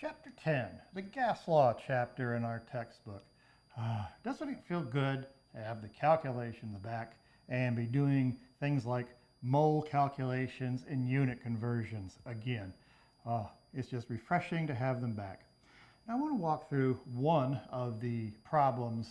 Chapter 10, the gas law chapter in our textbook. Doesn't it feel good to have the calculation in the back and be doing things like mole calculations and unit conversions again? It's just refreshing to have them back. Now I want to walk through one of the problems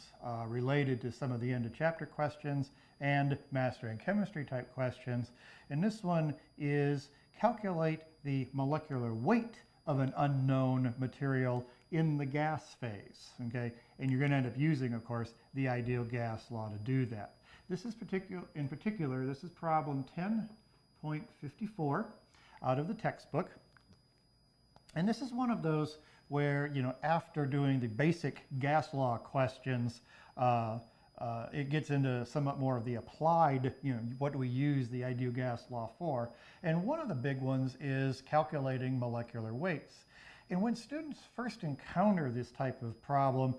related to some of the end of chapter questions and mastering chemistry type questions. And this one is calculate the molecular weight of an unknown material in the gas phase, okay? And you're going to end up using, of course, the ideal gas law to do that. This is in particular, this is problem 10.54 out of the textbook. And this is one of those where, after doing the basic gas law questions, it gets into somewhat more of the applied, what do we use the ideal gas law for? And one of the big ones is calculating molecular weights. And when students first encounter this type of problem,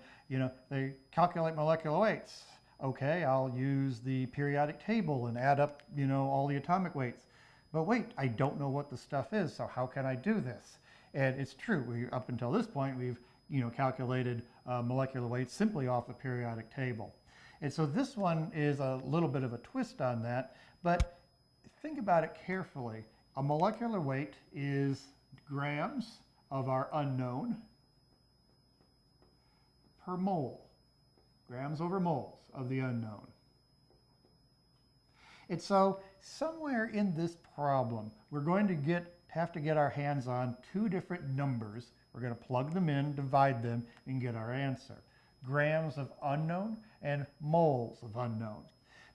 they calculate molecular weights. Okay, I'll use the periodic table and add up, all the atomic weights. But wait, I don't know what the stuff is, so how can I do this? And it's true, up until this point, we've, calculated molecular weights simply off the periodic table. And so this one is a little bit of a twist on that, but think about it carefully. A molecular weight is grams of our unknown per mole. Grams over moles of the unknown. And so somewhere in this problem, we're going to have to get our hands on two different numbers. We're going to plug them in, divide them, and get our answer. Grams of unknown and moles of unknown.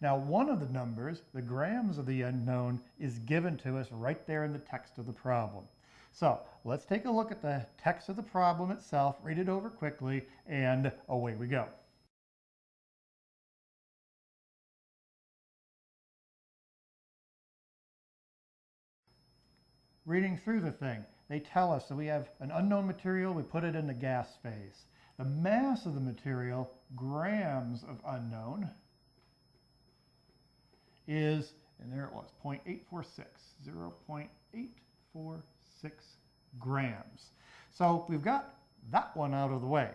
Now, one of the numbers, the grams of the unknown, is given to us right there in the text of the problem. So let's take a look at the text of the problem itself, read it over quickly, and away we go. Reading through the thing, they tell us that we have an unknown material, we put it in the gas phase. The mass of the material, grams of unknown, is, and there it was, 0.846, 0.846 grams. So we've got that one out of the way.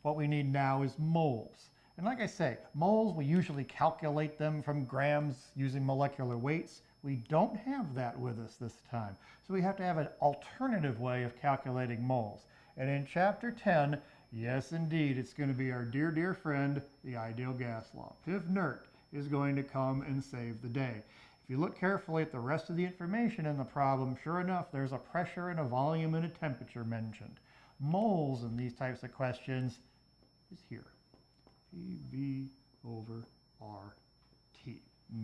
What we need now is moles. And like I say, moles, we usually calculate them from grams using molecular weights. We don't have that with us this time. So we have to have an alternative way of calculating moles. And in chapter 10, yes, indeed, it's going to be our dear, dear friend, the ideal gas law. Pivnert is going to come and save the day. If you look carefully at the rest of the information in the problem, sure enough, there's a pressure and a volume and a temperature mentioned. Moles in these types of questions is here. PV over RT.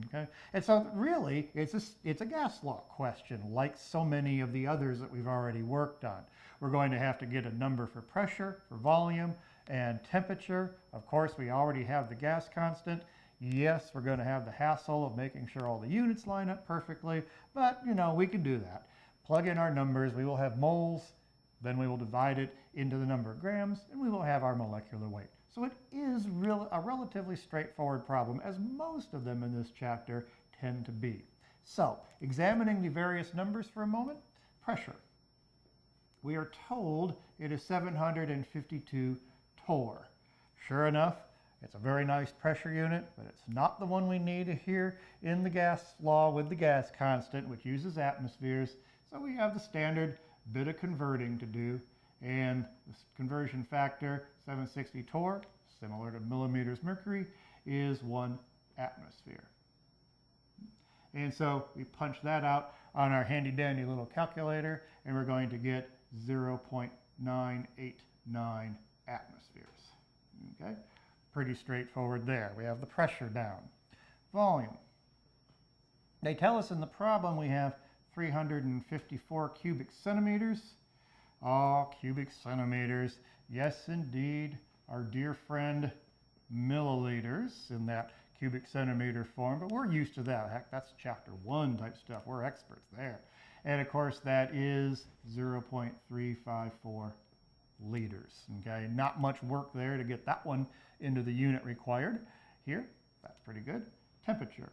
Okay? And so really, it's a gas law question, like so many of the others that we've already worked on. We're going to have to get a number for pressure, for volume, and temperature. Of course, we already have the gas constant. Yes, we're going to have the hassle of making sure all the units line up perfectly, but, we can do that. Plug in our numbers, we will have moles, then we will divide it into the number of grams, and we will have our molecular weight. So it is a relatively straightforward problem, as most of them in this chapter tend to be. So, examining the various numbers for a moment, pressure. We are told it is 752 torr. Sure enough, it's a very nice pressure unit, but it's not the one we need here in the gas law with the gas constant, which uses atmospheres. So we have the standard bit of converting to do. And the conversion factor, 760 torr, similar to millimeters mercury, is 1 atmosphere. And so we punch that out on our handy dandy little calculator, and we're going to get 0.989 atmospheres. Okay, pretty straightforward there. We have the pressure down. Volume. They tell us in the problem we have 354 cubic centimeters. Cubic centimeters. Yes, indeed, our dear friend milliliters in that cubic centimeter form, but we're used to that. Heck, that's chapter 1 type stuff. We're experts there. And of course, that is 0.354 liters. Okay, not much work there to get that one into the unit required. Here, that's pretty good. Temperature.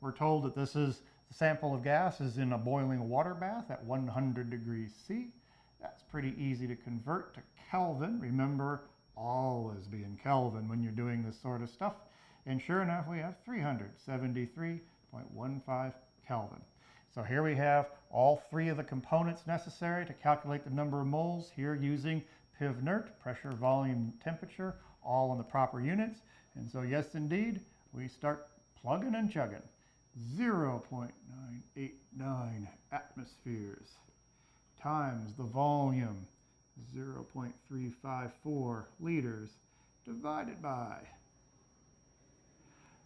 We're told that the sample of gas is in a boiling water bath at 100 degrees C. That's pretty easy to convert to Kelvin. Remember, always be in Kelvin when you're doing this sort of stuff. And sure enough, we have 373.15 Kelvin. So here we have all three of the components necessary to calculate the number of moles, here using Pivnert, pressure, volume, temperature, all in the proper units. And so yes, indeed, we start plugging and chugging. 0.989 atmospheres times the volume, 0.354 liters, divided by,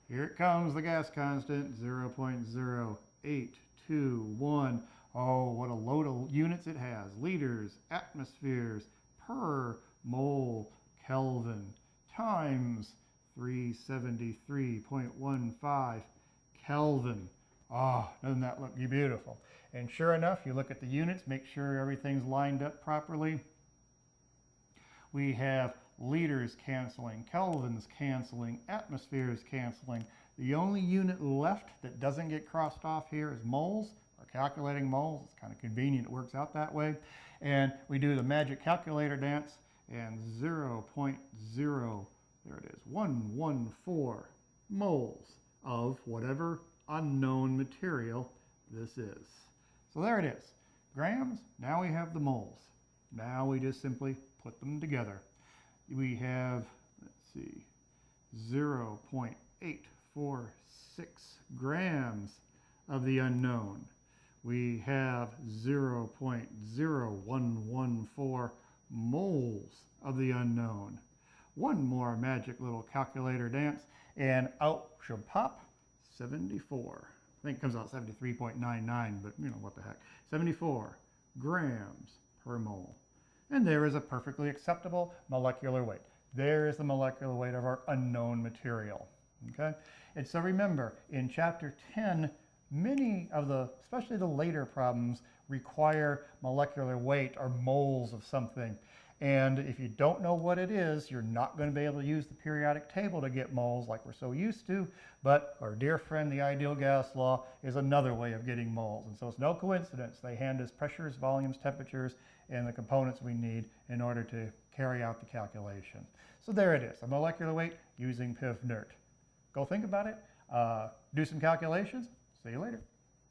here it comes, the gas constant, 0.0821. Oh, what a load of units it has. Liters, atmospheres, per mole Kelvin, times 373.15 Kelvin. Oh, doesn't that look beautiful? And sure enough, you look at the units, make sure everything's lined up properly. We have liters canceling, kelvins canceling, atmospheres canceling. The only unit left that doesn't get crossed off here is moles. We're calculating moles. It's kind of convenient. It works out that way. And we do the magic calculator dance, and 0.0, there it is, 114 moles of whatever unknown material this is. So there it is. Grams, now we have the moles. Now we just simply put them together. We have, let's see, 0.846 grams of the unknown. We have 0.0114 moles of the unknown. One more magic little calculator dance, and out should pop 74. I think it comes out 73.99, but you know, what the heck. 74 grams per mole. And there is a perfectly acceptable molecular weight. There is the molecular weight of our unknown material. Okay? And so remember, in chapter 10, many of the, especially the later problems, require molecular weight or moles of something. And if you don't know what it is, you're not going to be able to use the periodic table to get moles like we're so used to. But our dear friend, the ideal gas law, is another way of getting moles. And so it's no coincidence they hand us pressures, volumes, temperatures, and the components we need in order to carry out the calculation. So there it is, a molecular weight using Pivnert. Go think about it, do some calculations. See you later.